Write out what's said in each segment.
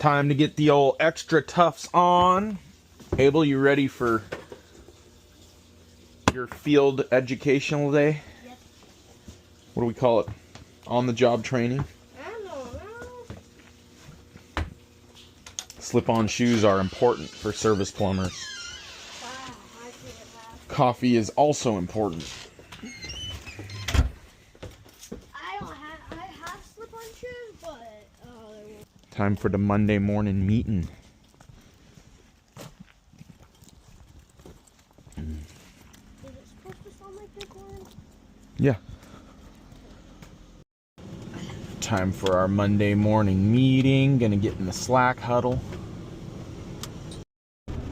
Time to get the old extra toughs on. Abel, you ready for your field educational day? Yep. What do we call it? On-the-job training? I don't know. Slip-on shoes are important for service plumbers. Wow, I see it now. Coffee is also important. I have slip-on shoes, but they won't. Time for the Monday morning meeting. Is it supposed to sound like Bighorn? Yeah. Time for our Monday morning meeting. Gonna get in the Slack huddle.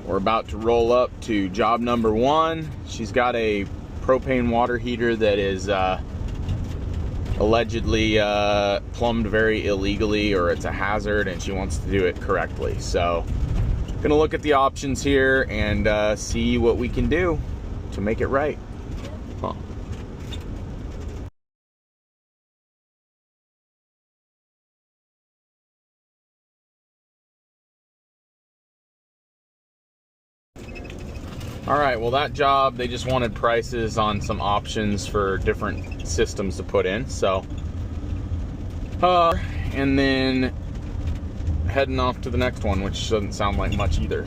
We're about to roll up to job number 1. She's got a propane water heater that is allegedly plumbed very illegally, or it's a hazard, and she wants to do it correctly. So, gonna look at the options here and see what we can do to make it right. Huh. All right, well, that job, they just wanted prices on some options for different systems to put in. So, and then heading off to the next one, which doesn't sound like much either.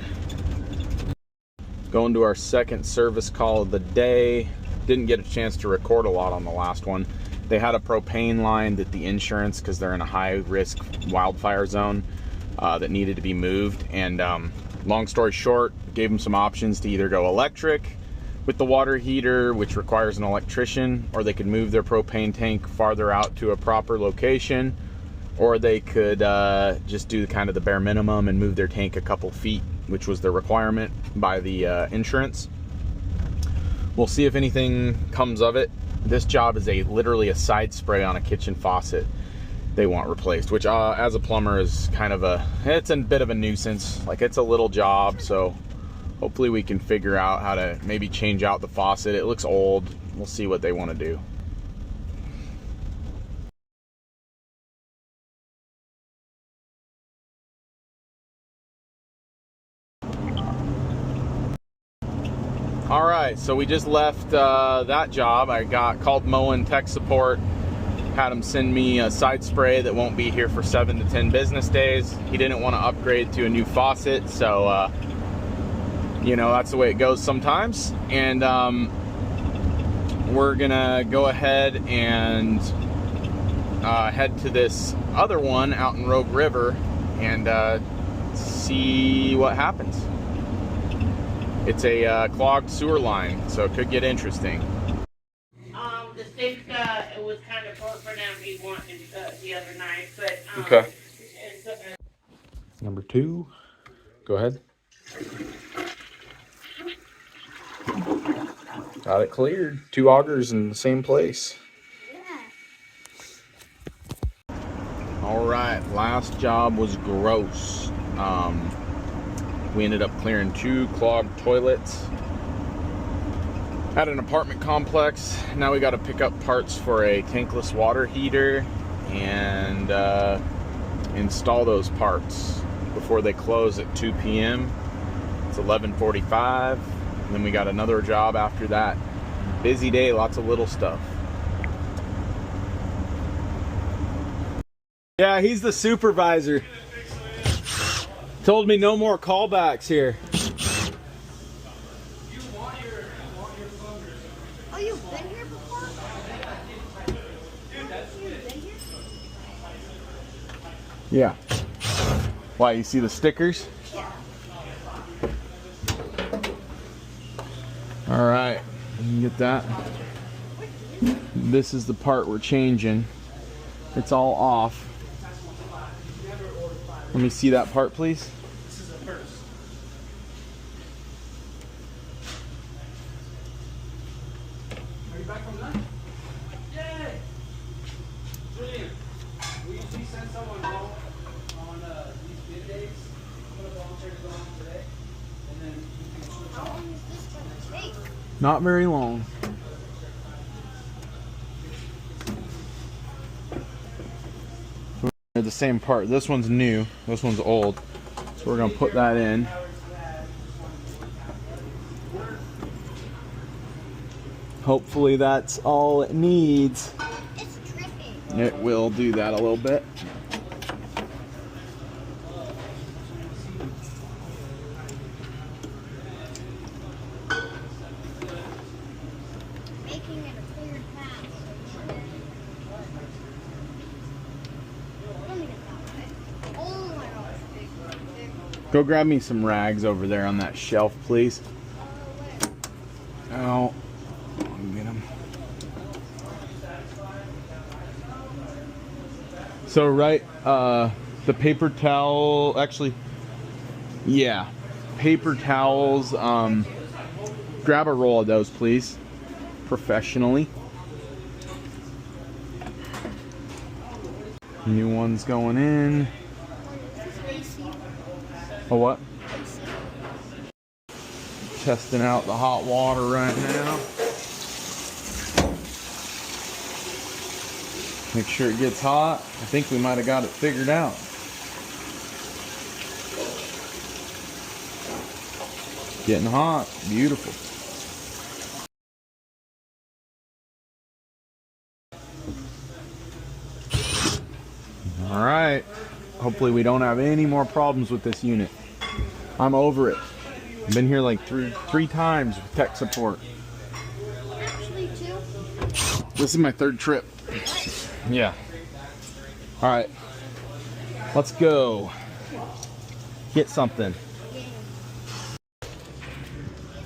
Going to our second service call of the day. Didn't get a chance to record a lot on the last one. They had a propane line that the insurance, because they're in a high-risk wildfire zone, that needed to be moved. And long story short, gave them some options to either go electric with the water heater, which requires an electrician, or they could move their propane tank farther out to a proper location, or they could just do kind of the bare minimum and move their tank a couple feet, which was the requirement by the insurance. We'll see if anything comes of it. This job is literally a side spray on a kitchen faucet they want replaced, which as a plumber is kind of it's a bit of a nuisance. Like, it's a little job, so hopefully we can figure out how to maybe change out the faucet. It looks old. We'll see what they want to do. All right, so we just left that job. I called Moen Tech Support, had him send me a side spray that won't be here for 7 to 10 business days. He didn't want to upgrade to a new faucet, so you know, that's the way it goes sometimes. And we're gonna go ahead and head to this other one out in Rogue River and see what happens. It's a clogged sewer line, so it could get interesting. The stick, it was kind of broke for them. He wanted the other night, but Okay. Number 2. Go ahead. Got it cleared. 2 augers in the same place. Yeah. All right, last job was gross. We ended up clearing 2 clogged toilets at an apartment complex. Now we got to pick up parts for a tankless water heater and install those parts before they close at 2 p.m. It's 11:45, and then we got another job after that. Busy day, lots of little stuff. Yeah, he's the supervisor. Told me no more callbacks here. Oh, you've been here before? You've been here? Yeah. Why, you see the stickers? Yeah. All right, you can get that. This is the part we're changing. It's all off. Let me see that part, please. This is the first. Are you back from lunch? Yay! Julian, we usually send someone home on these middays. I'm going to volunteer to go home today. And then you can switch How off. long is this going to take? Not very long. They're the same part. This one's new, this one's old. So we're gonna put that in. Hopefully that's all it needs. It's dripping. It will do that a little bit. Making it a cleared path. Let me get that way. Oh my gosh, big. Go grab me some rags over there on that shelf, please. Where? Oh, let me get them. So right, the paper towel, actually, yeah, paper towels, grab a roll of those, please, professionally. New ones going in. Oh, what? Testing out the hot water right now. Make sure it gets hot. I think we might have got it figured out. Getting hot. Beautiful. All right. Hopefully we don't have any more problems with this unit. I'm over it. I've been here like three times with tech support. Actually, two. This is my third trip. Yeah. All right. Let's go. Get something. These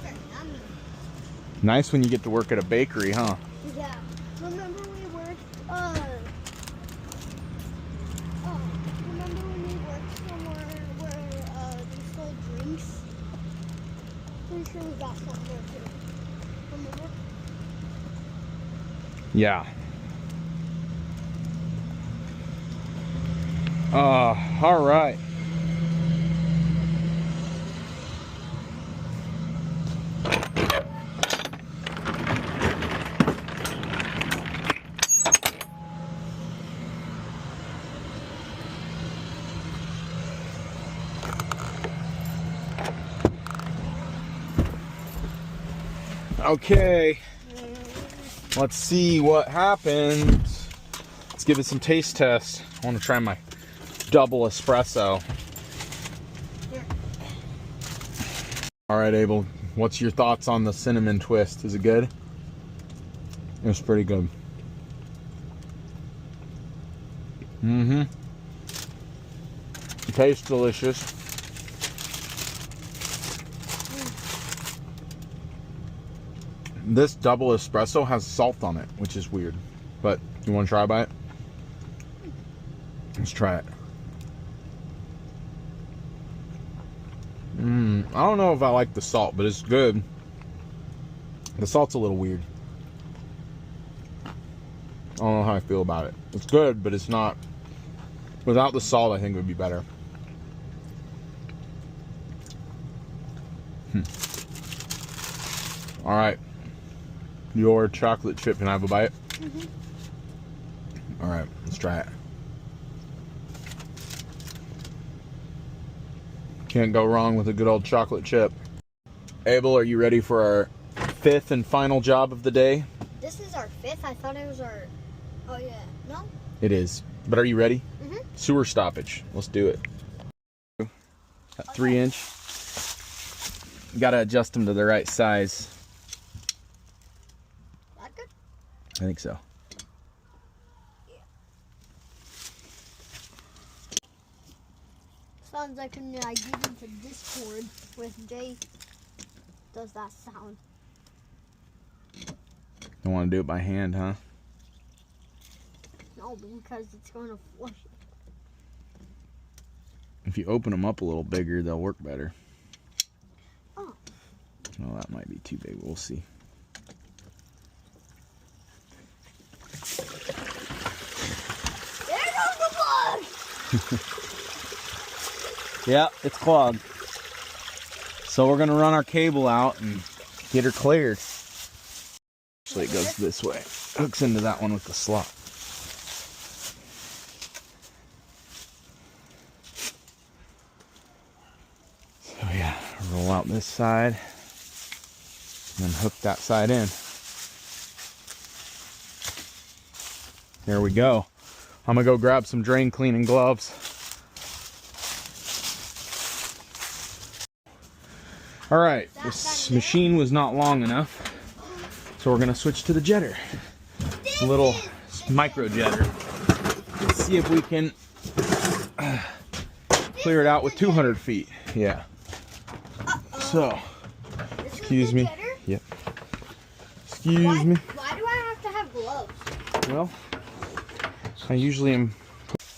are yummy. Nice when you get to work at a bakery, huh? Yeah. Remember we worked, remember when we worked somewhere where, they sold drinks? Pretty sure we got some there too. Remember? Yeah. All right. Okay. Let's see what happens. Let's give it some taste test. I want to try my double espresso. All right, Abel, what's your thoughts on the cinnamon twist? Is it good? It's pretty good. Mm-hmm. It tastes delicious. This double espresso has salt on it, which is weird. But you want to try a bite? Let's try it. I don't know if I like the salt, but it's good. The salt's a little weird. I don't know how I feel about it. It's good, but it's not. Without the salt, I think it would be better. All right. Your chocolate chip. Can I have a bite? All right, let's try it. Can't go wrong with a good old chocolate chip. Abel, are you ready for our fifth and final job of the day? This is our fifth? I thought it was our... Oh, yeah. No? It is. But are you ready? Sewer stoppage. Let's do it. That 3-inch. You gotta adjust them to the right size. That good? I think so. Sounds like when I get into Discord with Jay, does that sound? Don't want to do it by hand, huh? No, because it's going to flush it. If you open them up a little bigger, they'll work better. Oh. Well, that might be too big. We'll see. There goes the plug! Yeah, it's clogged. So we're gonna run our cable out and get her cleared. Actually, it goes this way. Hooks into that one with the slot. out this side and then hook that side in. There we go. I'm gonna go grab some drain cleaning gloves. All right, this machine was not long enough, so we're gonna switch to the jetter. A little micro jetter. Let's see if we can clear it out with 200 feet. Yeah. So, excuse me. Yep. Excuse me. Why do I have to have gloves? Well, I usually am.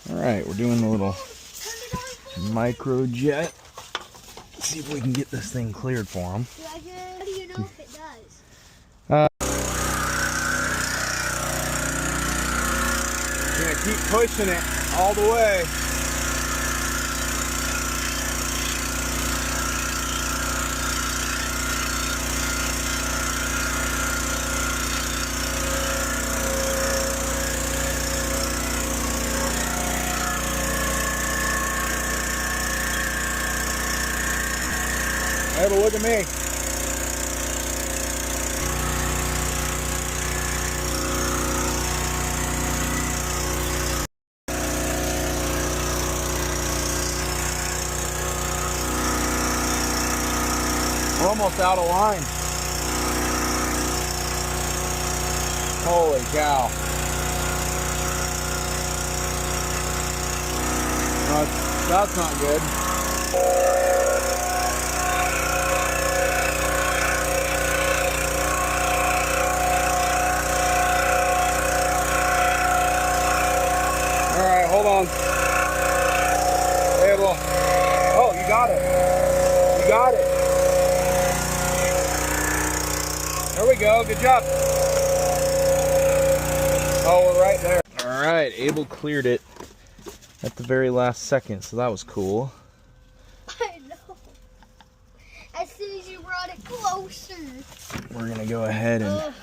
All right, we're doing a little micro jet. Let's see if we can get this thing cleared for them. How do you know if it does? Gonna keep pushing it all the way. Hey, but look at me. We're almost out of line. Holy cow. That's not good. Hold on. Hey, well. Oh, you got it. You got it. There we go. Good job. Oh, we're right there. All right. Abel cleared it at the very last second, so that was cool. I know. As soon as you brought it closer. We're going to go ahead and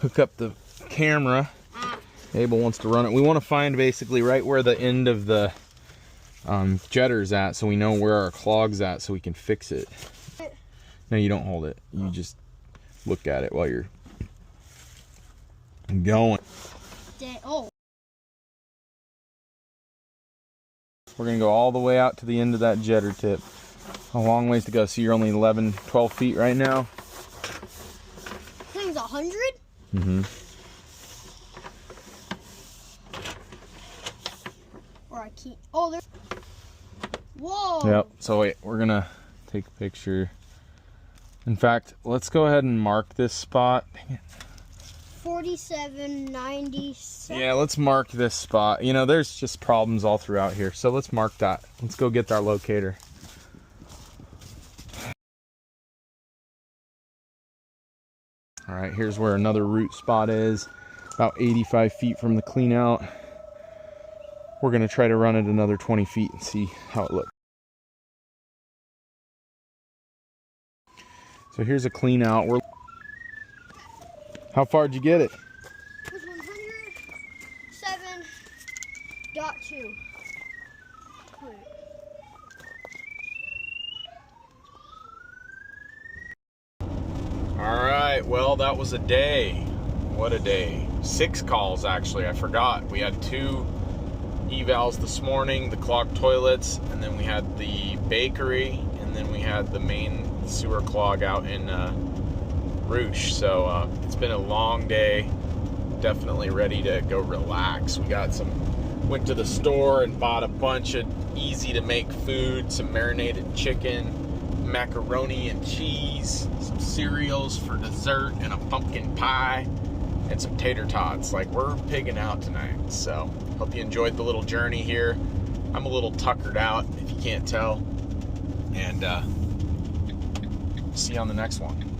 hook up the camera. Abel wants to run it. We want to find basically right where the end of the jetter's at, so we know where our clog's at, so we can fix it. No, you don't hold it. You just look at it while you're going. Oh. We're gonna go all the way out to the end of that jetter tip. A long ways to go. So you're only 11, 12 feet right now. Thing's 100? Mm-hmm. I can't. Oh, there's. Whoa. Yep. So wait, we're gonna take a picture. In fact, let's go ahead and mark this spot. Dang it. 4797. Yeah, let's mark this spot. You know, there's just problems all throughout here. So let's mark that. Let's go get our locator. All right, here's where another root spot is. About 85 feet from the clean out. We're gonna try to run it another 20 feet and see how it looks. So here's a clean out. How far did you get it? It was 107.2. All right, well, that was a day. What a day. 6 calls, actually. I forgot. We had 2 evals this morning, the clogged toilets, and then we had the bakery, and then we had the main sewer clog out in Roosh. So it's been a long day. Definitely ready to go relax. We went to the store and bought a bunch of easy to make food, some marinated chicken, macaroni and cheese, some cereals for dessert, and a pumpkin pie, and some tater tots. Like, we're pigging out tonight. So hope you enjoyed the little journey here. I'm a little tuckered out, if you can't tell. And see you on the next one.